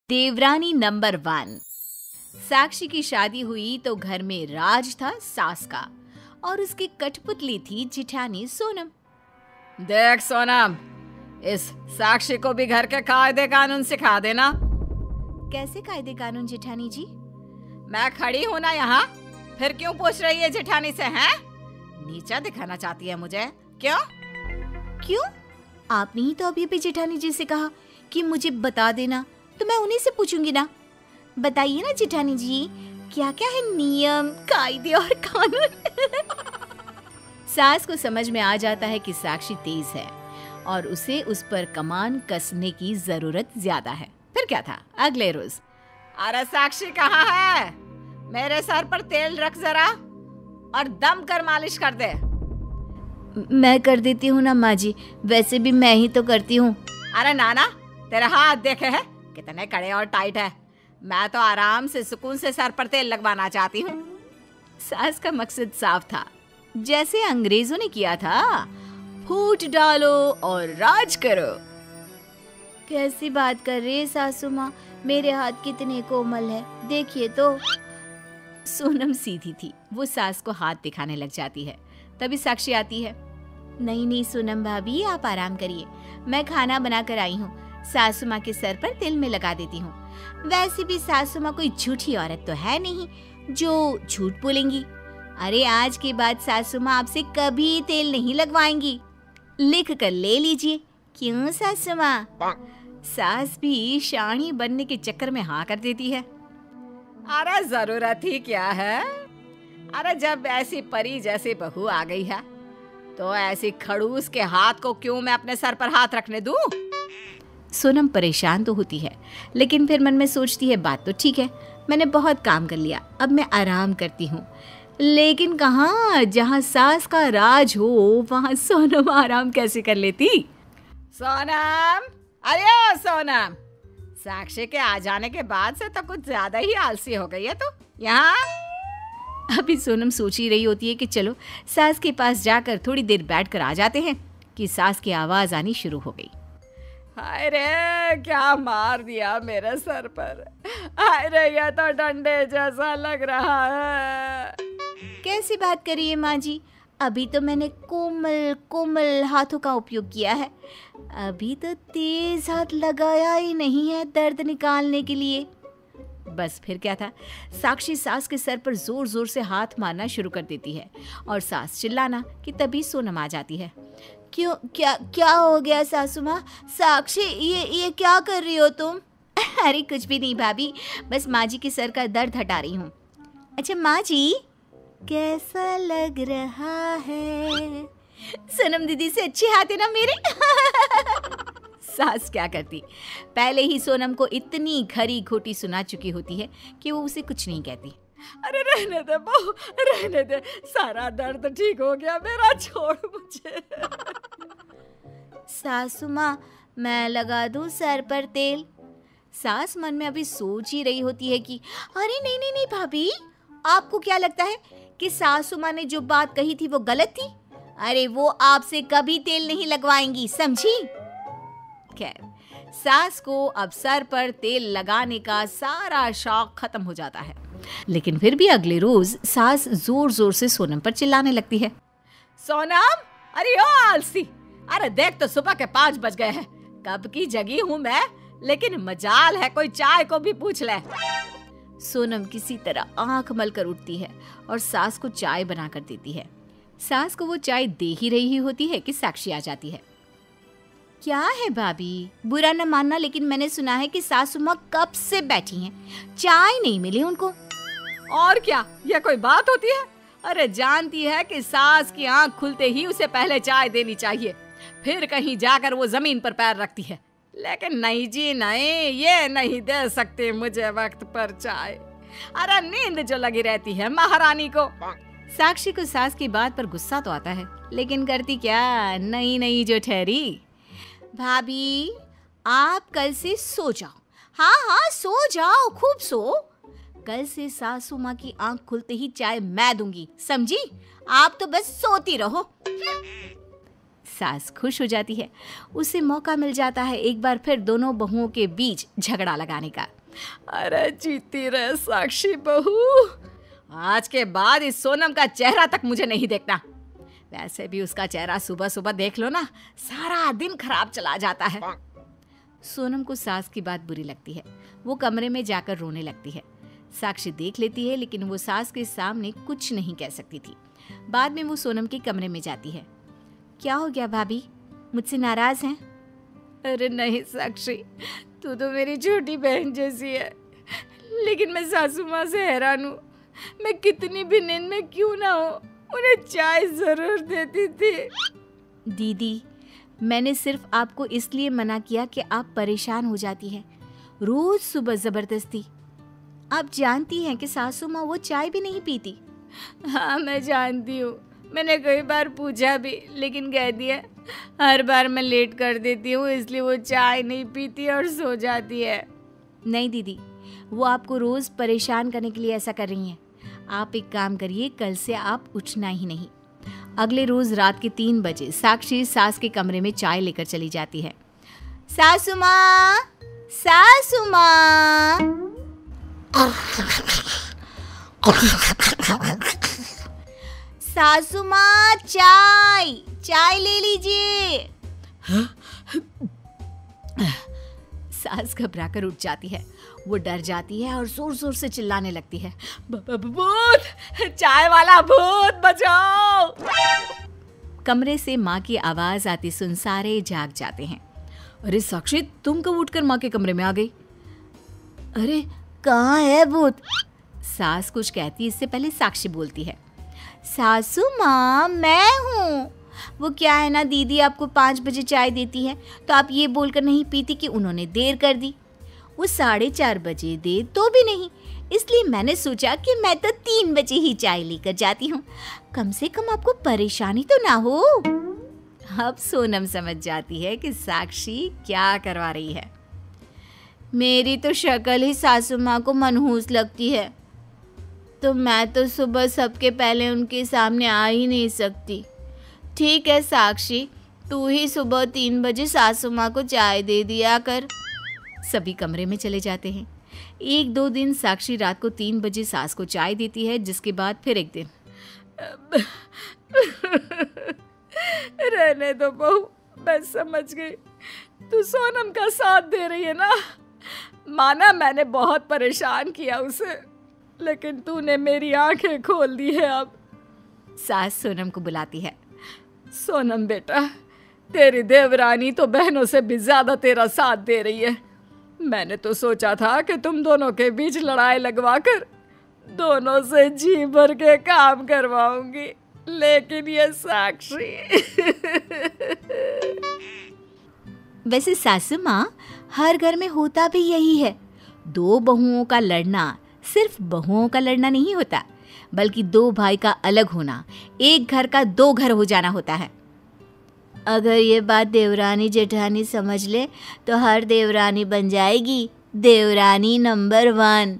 देवरानी नंबर 1। साक्षी की शादी हुई तो घर में राज था सास का और उसकी कठपुतली थी जिठानी सोनम। देख सोनम, इस साक्षी को भी घर के कायदे कानून सिखा देना। कैसे कायदे कानून जिठानी जी? मैं खड़ी हूँ ना यहाँ, फिर क्यों पूछ रही है जिठानी से? हैं? नीचा दिखाना चाहती है मुझे? क्यों? क्यों? आपने ही तो अभी जिठानी जी से कहा कि मुझे बता देना, तो मैं उन्हीं से पूछूंगी ना। बताइए ना जिठानी जी, क्या क्या है नियम, कायदे और कानून? सास को समझ में आ जाता है कि साक्षी तेज है और उसे उस पर कमान कसने की जरूरत ज्यादा है। फिर क्या था अगले रोज, अरे साक्षी कहाँ है? मेरे सर पर तेल रख जरा और दम कर मालिश कर दे। मैं कर देती हूँ ना माँ जी, वैसे भी मैं ही तो करती हूँ। अरे नाना, तेरे हाथ देखे हैं कितने कड़े और टाइट है। मैं तो आराम से सुकून से सर पर तेल लगवाना चाहती हूँ। सास का मकसद साफ था, जैसे अंग्रेजों ने किया था, फूट डालो और राज करो। कैसी बात कर रही है सासू माँ, मेरे हाथ कितने कोमल है, देखिए तो। सोनम सीधी थी, वो सास को हाथ दिखाने लग जाती है। तभी साक्षी आती है। नहीं नहीं सोनम भाभी, आप आराम करिए, मैं खाना बना कर आई हूँ, सासू माँ के सर पर तिल में लगा देती हूँ। वैसे भी सासू माँ कोई झूठी औरत तो है नहीं जो झूठ बोलेंगी। अरे आज के बाद सासू माँ आपसे कभी तेल नहीं लगवाएंगी, लिख कर ले लीजिए। क्यों सासू माँ? सास भी शानी बनने के चक्कर में हाँ कर देती है। अरे जरूरत ही क्या है? अरे जब ऐसी परी जैसी बहू आ गई है तो ऐसी खड़ूस के हाथ को क्यों मैं अपने सर पर हाथ रखने दूं? सोनम परेशान तो होती है, लेकिन फिर मन में सोचती है बात तो ठीक है, मैंने बहुत काम कर लिया, अब मैं आराम करती हूँ। लेकिन कहाँ, जहाँ सास का राज हो वहाँ सोनम आराम कैसे कर लेती? सोनम, अरे सोनम, साक्षी के आ जाने के बाद से तो कुछ ज्यादा ही आलसी हो गई है तू। यहाँ अभी सोनम सोच ही रही होती है कि चलो सास के पास जाकर थोड़ी देर बैठकर आ जाते हैं कि सास की आवाज आनी शुरू हो गई। हाय रे, क्या मार दिया मेरे सर पर। हाय रे, ये तो डंडे जैसा लग रहा है। कैसी बात करी है माँ जी, अभी तो मैंने कोमल कोमल हाथों का उपयोग किया है, अभी तो तेज हाथ लगाया ही नहीं है दर्द निकालने के लिए। बस फिर क्या था, साक्षी सास के सर पर जोर जोर से हाथ मारना शुरू कर देती है और सास चिल्लाना कि तभी सोनम आ जाती है। क्यों, क्या क्या हो गया सासू माँ? साक्षी, ये क्या कर रही हो तुम? अरे कुछ भी नहीं भाभी, बस माँ जी के सर का दर्द हटा रही हूँ। अच्छा माँ जी, कैसा लग रहा है? सोनम दीदी से अच्छे हाथ है ना मेरे? सास क्या करती, पहले ही सोनम को इतनी खरी खोटी सुना चुकी होती है कि वो उसे कुछ नहीं कहती। अरे रहने दे बहू, रहने दे, सारा दर्द ठीक हो गया मेरा, छोड़ मुझे। सासू माँ, मैं लगा दूं सर पर तेल? सास मन में अभी सोच ही रही होती है कि अरे नहीं नहीं नहीं भाभी, आपको क्या लगता है कि सासू माँ ने जो बात कही थी वो गलत थी? अरे वो आपसे कभी तेल नहीं लगवाएंगी, समझी? खैर, सास को अब सर पर तेल लगाने का सारा शौक खत्म हो जाता है, लेकिन फिर भी अगले रोज सास जोर जोर से सोनम पर चिल्लाने लगती है। सोनम, अरे ओ आलसी, अरे देख तो सुबह के 5 बज गए हैं, कब की जगी हूँ मैं, लेकिन मजाल है कोई चाय को भी पूछ ले। सोनम किसी तरह आंख मलकर उठती है और सास को चाय बना कर देती है। सास को वो चाय दे ही रही होती है कि साक्षी आ जाती है। क्या है भाभी, बुरा न मानना, लेकिन मैंने सुना है कि सासू माँ कब से बैठी हैं, चाय नहीं मिली उनको। और क्या, ये कोई बात होती है? अरे जानती है कि सास की आंख खुलते ही उसे पहले चाय देनी चाहिए, फिर कहीं जाकर वो जमीन पर पैर रखती है। लेकिन नहीं जी नहीं, ये नहीं दे सकती मुझे वक्त पर चाय। अरे नींद जो लगी रहती है महारानी को। साक्षी को सास की बात पर गुस्सा तो आता है, लेकिन करती क्या, नई नई जो ठहरी। भाभी, आप कल से सो जाओ। हाँ हाँ सो जाओ, खूब सो। कल से सासू माँ की आंख खुलते ही चाय मैं दूंगी, समझी? आप तो बस सोती रहो। सास खुश हो जाती है, उसे मौका मिल जाता है एक बार फिर दोनों बहुओं के बीच झगड़ा लगाने का। अरे जीती रहे साक्षी बहू, आज के बाद इस सोनम का चेहरा तक मुझे नहीं देखना। वैसे भी उसका चेहरा सुबह सुबह देख लो ना, सारा दिन खराब चला जाता है। सोनम को सास की बात बुरी लगती है। वो कमरे में जाकर रोने लगती है। साक्षी देख लेती है, लेकिन वो सास के सामने कुछ नहीं कह सकती थी। बाद में वो सोनम के कमरे में जाती है। क्या हो गया भाभी, मुझसे नाराज हैं? अरे नहीं साक्षी, तू तो मेरी छोटी बहन जैसी है, लेकिन मैं सासू माँ से हैरान हूँ। मैं कितनी भी नींद में क्यों ना हो, उन्हें चाय जरूर देती थी। दीदी, मैंने सिर्फ आपको इसलिए मना किया कि आप परेशान हो जाती हैं। रोज सुबह जबरदस्ती। आप जानती हैं कि सासू माँ वो चाय भी नहीं पीती। हाँ मैं जानती हूँ, मैंने कई बार पूछा भी, लेकिन कह दिया हर बार मैं लेट कर देती हूँ, इसलिए वो चाय नहीं पीती और सो जाती है। नहीं दीदी, वो आपको रोज परेशान करने के लिए ऐसा कर रही हैं। आप एक काम करिए, कल से आप उठना ही नहीं। अगले रोज रात के 3 बजे साक्षी सास के कमरे में चाय लेकर चली जाती है। सासू माँ, सासू माँ। सासू माँ, चाय चाय ले लीजिए। सास घबराकर उठ जाती है। वो डर जाती है और जोर जोर से चिल्लाने लगती है, भूत, चाय वाला भूत, बचाओ। कमरे से माँ की आवाज आती सुन सारे जाग जाते हैं। अरे साक्षी, तुम कब उठकर माँ के कमरे में आ गई? अरे कहाँ है भूत? सास कुछ कहती, इससे पहले साक्षी बोलती है, सासू माँ मैं हूँ। वो क्या है ना, दीदी आपको 5 बजे चाय देती है तो आप ये बोलकर नहीं पीती कि उन्होंने देर कर दी। वो 4:30 बजे दे तो भी नहीं, इसलिए मैंने सोचा कि मैं तो 3 बजे ही चाय लेकर जाती हूँ, कम से कम आपको परेशानी तो ना हो। अब सोनम समझ जाती है कि साक्षी क्या करवा रही है। मेरी तो शक्ल ही सासू माँ को मनहूस लगती है, तो मैं तो सुबह सबके पहले उनके सामने आ ही नहीं सकती। ठीक है साक्षी, तू ही सुबह 3 बजे सासू माँ को चाय दे दिया कर। सभी कमरे में चले जाते हैं। 1-2 दिन साक्षी रात को 3 बजे सास को चाय देती है, जिसके बाद फिर एक दिन रहने दो बहू, मैं समझ गई, तू सोनम का साथ दे रही है ना। माना मैंने बहुत परेशान किया उसे, लेकिन तूने मेरी आंखें खोल दी है। अब सास सोनम को बुलाती है। सोनम बेटा, तेरी देवरानी तो बहनों से भी ज्यादा तेरा साथ दे रही है। मैंने तो सोचा था कि तुम दोनों के बीच लड़ाई लगवाकर दोनों से जी भर के काम करवाऊंगी, लेकिन ये साक्षी। वैसे सासू माँ, हर घर में होता भी यही है। 2 बहुओं का लड़ना सिर्फ बहुओं का लड़ना नहीं होता, बल्कि 2 भाई का अलग होना, एक घर का 2 घर हो जाना होता है। अगर ये बात देवरानी जेठानी समझ ले तो हर देवरानी बन जाएगी देवरानी नंबर 1।